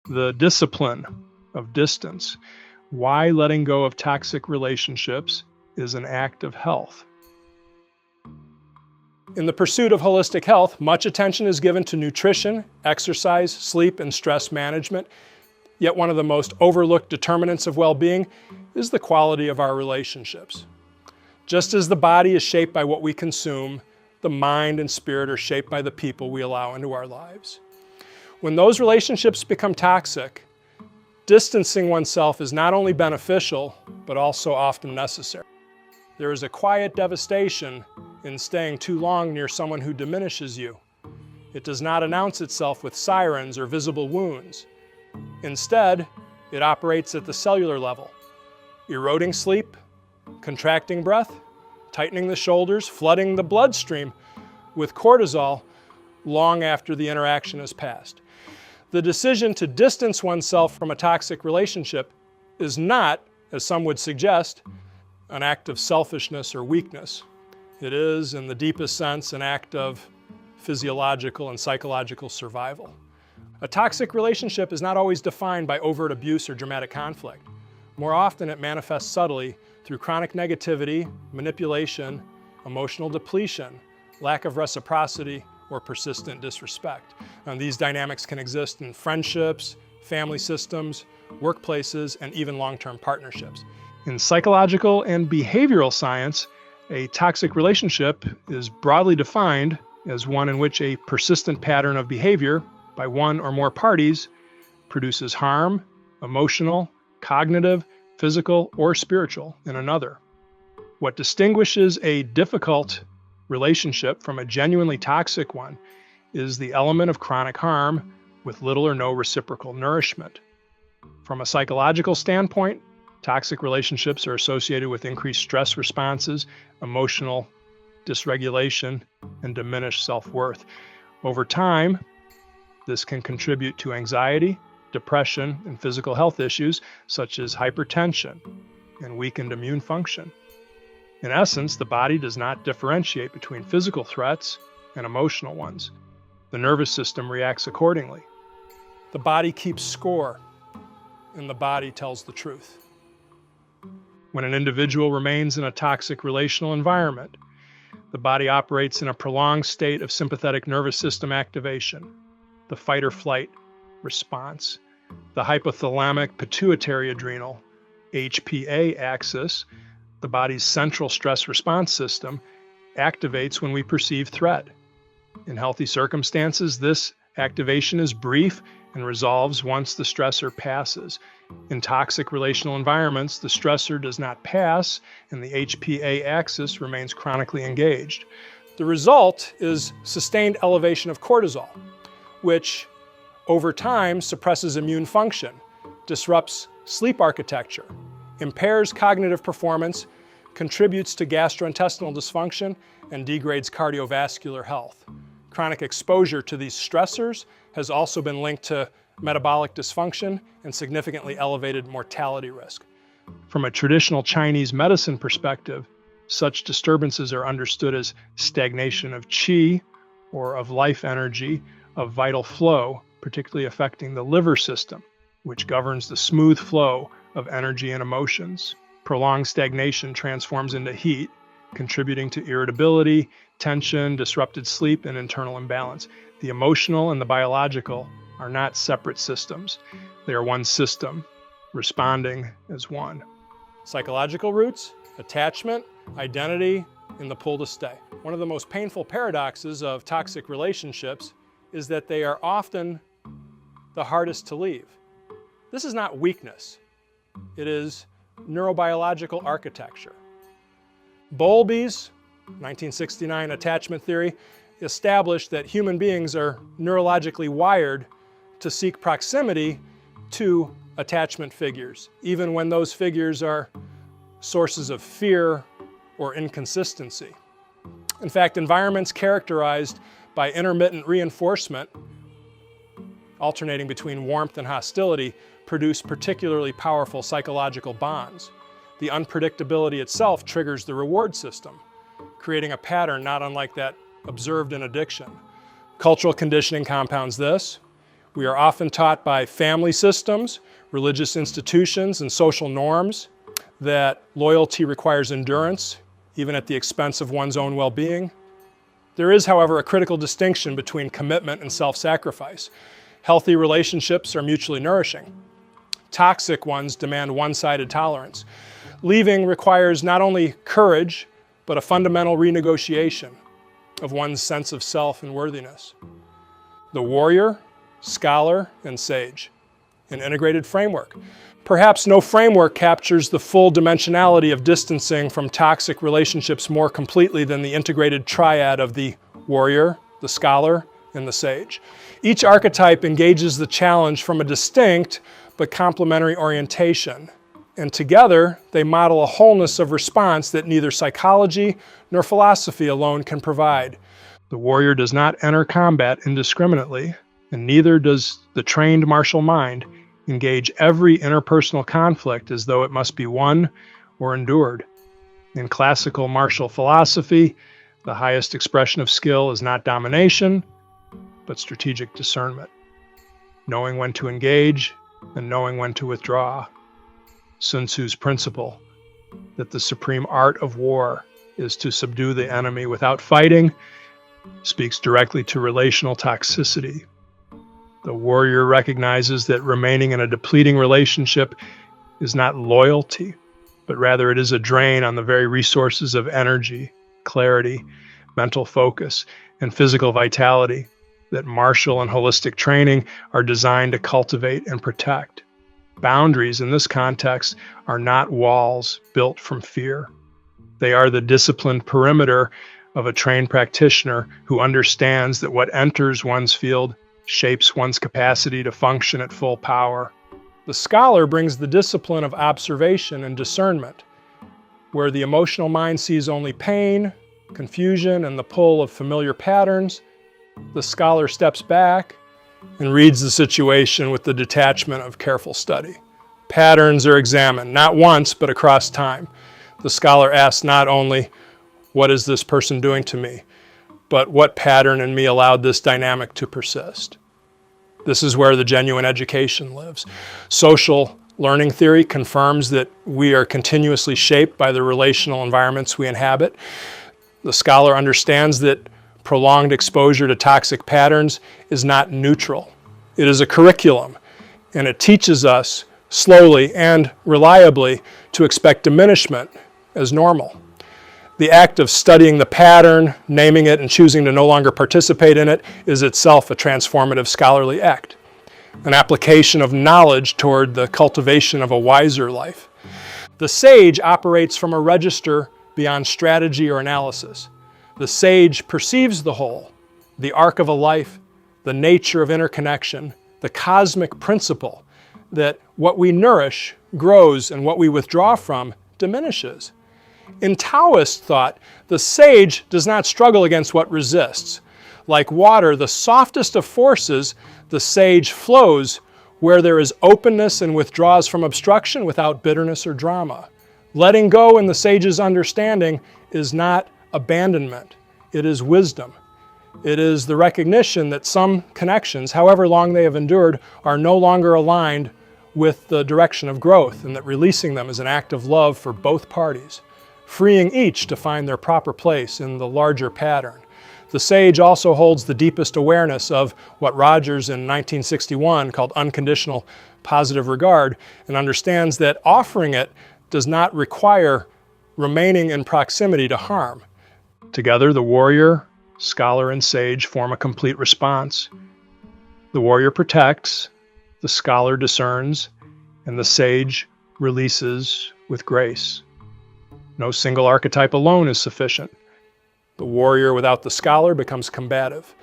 The discipline of distance. Why letting go of toxic relationships is an act of health. In the pursuit of holistic health, much attention is given to nutrition, exercise, sleep, and stress management. Yet one of the most overlooked determinants of well-being is the quality of our relationships. Just as the body is shaped by what we consume, the mind and spirit are shaped by the people we allow into our lives. When those relationships become toxic, distancing oneself is not only beneficial, but also often necessary. There is a quiet devastation in staying too long near someone who diminishes you. It does not announce itself with sirens or visible wounds. Instead, it operates at the cellular level, eroding sleep, contracting breath, tightening the shoulders, flooding the bloodstream with cortisol long after the interaction has passed. The decision to distance oneself from a toxic relationship is not, as some would suggest, an act of selfishness or weakness. It is, in the deepest sense, an act of physiological and psychological survival. A toxic relationship is not always defined by overt abuse or dramatic conflict. More often, it manifests subtly through chronic negativity, manipulation, emotional depletion, lack of reciprocity, or persistent disrespect. And these dynamics can exist in friendships, family systems, workplaces, and even long-term partnerships. In psychological and behavioral science, a toxic relationship is broadly defined as one in which a persistent pattern of behavior by one or more parties produces harm, emotional, cognitive, physical, or spiritual in another. What distinguishes a difficult relationship from a genuinely toxic one is the element of chronic harm with little or no reciprocal nourishment. From a psychological standpoint, toxic relationships are associated with increased stress responses, emotional dysregulation, and diminished self-worth. Over time, this can contribute to anxiety, depression, and physical health issues such as hypertension and weakened immune function. In essence, the body does not differentiate between physical threats and emotional ones. The nervous system reacts accordingly. The body keeps score, and the body tells the truth. When an individual remains in a toxic relational environment, the body operates in a prolonged state of sympathetic nervous system activation, the fight or flight response. The hypothalamic pituitary adrenal, HPA axis, the body's central stress response system, activates when we perceive threat. In healthy circumstances, this activation is brief and resolves once the stressor passes. In toxic relational environments, the stressor does not pass and the HPA axis remains chronically engaged. The result is sustained elevation of cortisol, which over time suppresses immune function, disrupts sleep architecture, impairs cognitive performance, contributes to gastrointestinal dysfunction, and degrades cardiovascular health. Chronic exposure to these stressors has also been linked to metabolic dysfunction and significantly elevated mortality risk. From a traditional Chinese medicine perspective, such disturbances are understood as stagnation of qi, or of life energy, of vital flow, particularly affecting the liver system, which governs the smooth flow of energy and emotions. Prolonged stagnation transforms into heat, contributing to irritability, tension, disrupted sleep, and internal imbalance. The emotional and the biological are not separate systems. They are one system, responding as one. Psychological roots, attachment, identity, and the pull to stay. One of the most painful paradoxes of toxic relationships is that they are often the hardest to leave. This is not weakness. It is neurobiological architecture. Bowlby's 1969 attachment theory established that human beings are neurologically wired to seek proximity to attachment figures, even when those figures are sources of fear or inconsistency. In fact, environments characterized by intermittent reinforcement, alternating between warmth and hostility, produce particularly powerful psychological bonds. The unpredictability itself triggers the reward system, creating a pattern not unlike that observed in addiction. Cultural conditioning compounds this. We are often taught by family systems, religious institutions, and social norms that loyalty requires endurance, even at the expense of one's own well-being. There is, however, a critical distinction between commitment and self-sacrifice. Healthy relationships are mutually nourishing. Toxic ones demand one-sided tolerance. Leaving requires not only courage, but a fundamental renegotiation of one's sense of self and worthiness. The warrior, scholar, and sage, an integrated framework. Perhaps no framework captures the full dimensionality of distancing from toxic relationships more completely than the integrated triad of the warrior, the scholar, and the sage. Each archetype engages the challenge from a distinct but complementary orientation, and together they model a wholeness of response that neither psychology nor philosophy alone can provide. The warrior does not enter combat indiscriminately, and neither does the trained martial mind engage every interpersonal conflict as though it must be won or endured. In classical martial philosophy, the highest expression of skill is not domination, but strategic discernment, knowing when to engage and knowing when to withdraw. Sun Tzu's principle that the supreme art of war is to subdue the enemy without fighting speaks directly to relational toxicity. The warrior recognizes that remaining in a depleting relationship is not loyalty, but rather it is a drain on the very resources of energy, clarity, mental focus, and physical vitality that martial and holistic training are designed to cultivate and protect. Boundaries in this context are not walls built from fear. They are the disciplined perimeter of a trained practitioner who understands that what enters one's field shapes one's capacity to function at full power. The scholar brings the discipline of observation and discernment, where the emotional mind sees only pain, confusion, and the pull of familiar patterns. The scholar steps back and reads the situation with the detachment of careful study. Patterns are examined, not once, but across time. The scholar asks not only, what is this person doing to me, but what pattern in me allowed this dynamic to persist? This is where the genuine education lives. Social learning theory confirms that we are continuously shaped by the relational environments we inhabit. The scholar understands that prolonged exposure to toxic patterns is not neutral. It is a curriculum, and it teaches us slowly and reliably to expect diminishment as normal. The act of studying the pattern, naming it, and choosing to no longer participate in it is itself a transformative scholarly act, an application of knowledge toward the cultivation of a wiser life. The sage operates from a register beyond strategy or analysis. The sage perceives the whole, the arc of a life, the nature of interconnection, the cosmic principle that what we nourish grows and what we withdraw from diminishes. In Taoist thought, the sage does not struggle against what resists. Like water, the softest of forces, the sage flows where there is openness and withdraws from obstruction without bitterness or drama. Letting go in the sage's understanding is not abandonment. It is wisdom. It is the recognition that some connections, however long they have endured, are no longer aligned with the direction of growth, and that releasing them is an act of love for both parties, freeing each to find their proper place in the larger pattern. The sage also holds the deepest awareness of what Rogers in 1961 called unconditional positive regard, and understands that offering it does not require remaining in proximity to harm. Together, the warrior, scholar, and sage form a complete response. The warrior protects, the scholar discerns, and the sage releases with grace. No single archetype alone is sufficient. The warrior without the scholar becomes combative.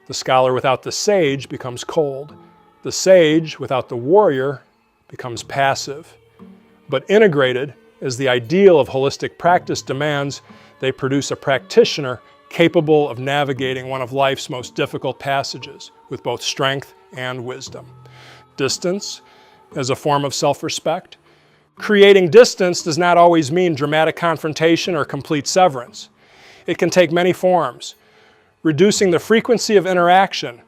The scholar without the sage becomes cold. The sage without the warrior becomes passive. But integrated, as the ideal of holistic practice demands, they produce a practitioner capable of navigating one of life's most difficult passages with both strength and wisdom. Distance as a form of self-respect. Creating distance does not always mean dramatic confrontation or complete severance. It can take many forms. Reducing the frequency of interaction,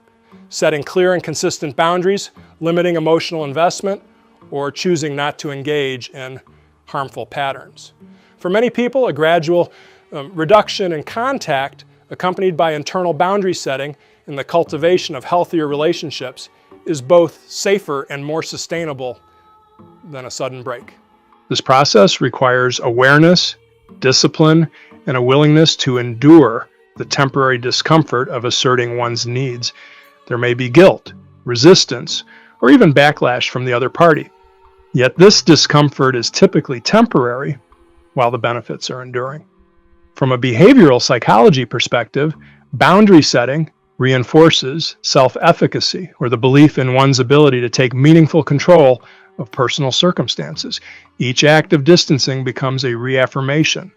setting clear and consistent boundaries, limiting emotional investment, or choosing not to engage in harmful patterns. For many people, a gradual reduction in contact accompanied by internal boundary setting and the cultivation of healthier relationships is both safer and more sustainable than a sudden break. This process requires awareness, discipline, and a willingness to endure the temporary discomfort of asserting one's needs. There may be guilt, resistance, or even backlash from the other party. Yet this discomfort is typically temporary, while the benefits are enduring. From a behavioral psychology perspective, boundary setting reinforces self-efficacy, or the belief in one's ability to take meaningful control of personal circumstances. Each act of distancing becomes a reaffirmation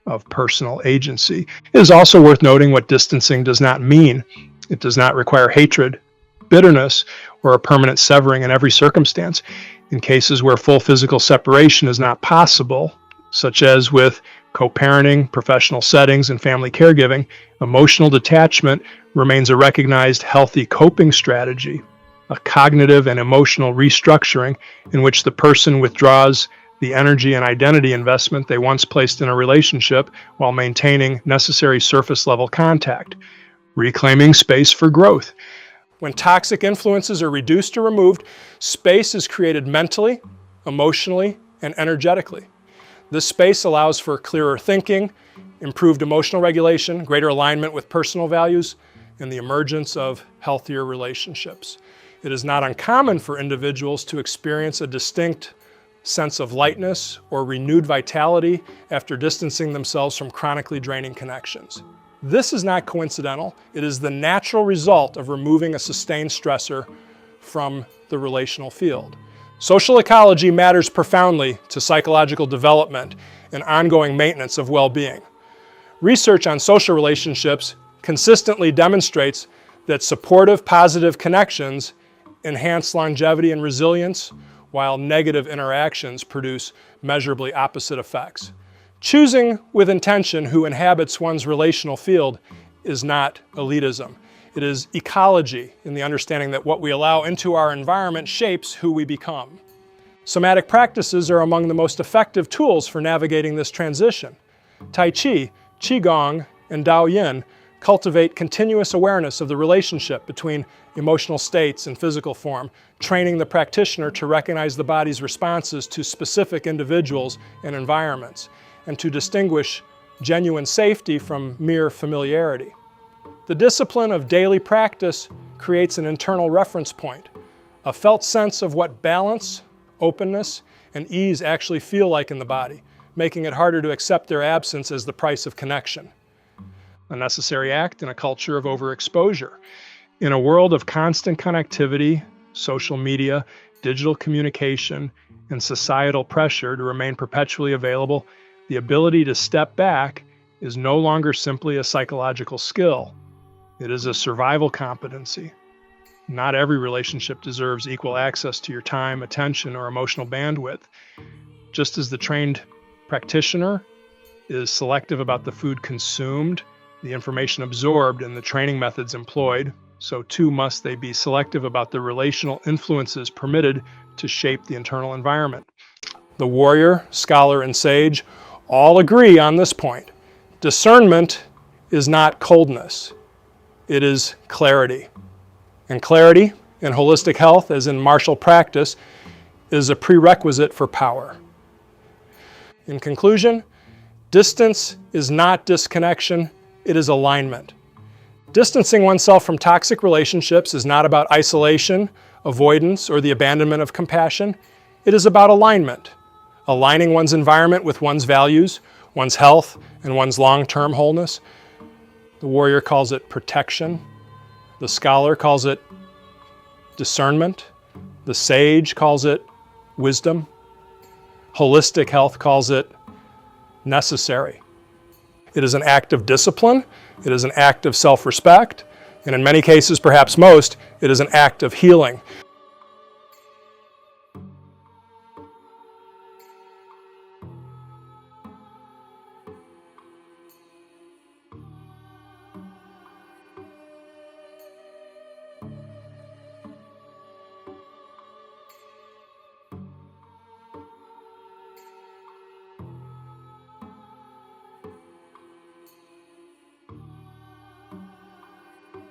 of personal agency. It is also worth noting what distancing does not mean. It does not require hatred, bitterness, or a permanent severing in every circumstance. In cases where full physical separation is not possible, such as with co-parenting, professional settings, and family caregiving, emotional detachment remains a recognized healthy coping strategy, a cognitive and emotional restructuring in which the person withdraws the energy and identity investment they once placed in a relationship while maintaining necessary surface-level contact, reclaiming space for growth. When toxic influences are reduced or removed, space is created mentally, emotionally, and energetically. This space allows for clearer thinking, improved emotional regulation, greater alignment with personal values, and the emergence of healthier relationships. It is not uncommon for individuals to experience a distinct sense of lightness or renewed vitality after distancing themselves from chronically draining connections. This is not coincidental. It is the natural result of removing a sustained stressor from the relational field. Social ecology matters profoundly to psychological development and ongoing maintenance of well-being. Research on social relationships consistently demonstrates that supportive, positive connections enhance longevity and resilience, while negative interactions produce measurably opposite effects. Choosing with intention who inhabits one's relational field is not elitism. It is ecology in the understanding that what we allow into our environment shapes who we become. Somatic practices are among the most effective tools for navigating this transition. Tai Chi, Qigong, and Dao Yin cultivate continuous awareness of the relationship between emotional states and physical form, training the practitioner to recognize the body's responses to specific individuals and environments, and to distinguish genuine safety from mere familiarity. The discipline of daily practice creates an internal reference point, a felt sense of what balance, openness, and ease actually feel like in the body, making it harder to accept their absence as the price of connection. A necessary act in a culture of overexposure. In a world of constant connectivity, social media, digital communication, and societal pressure to remain perpetually available, the ability to step back is no longer simply a psychological skill. It is a survival competency. Not every relationship deserves equal access to your time, attention, or emotional bandwidth. Just as the trained practitioner is selective about the food consumed, the information absorbed, and the training methods employed, so too must they be selective about the relational influences permitted to shape the internal environment. The warrior, scholar, and sage all agree on this point. Discernment is not coldness. It is clarity. And clarity in holistic health, as in martial practice, is a prerequisite for power. In conclusion, distance is not disconnection, it is alignment. Distancing oneself from toxic relationships is not about isolation, avoidance, or the abandonment of compassion. It is about alignment. Aligning one's environment with one's values, one's health, and one's long-term wholeness. The warrior calls it protection. The scholar calls it discernment. The sage calls it wisdom. Holistic health calls it necessary. It is an act of discipline. It is an act of self-respect. And in many cases, perhaps most, it is an act of healing.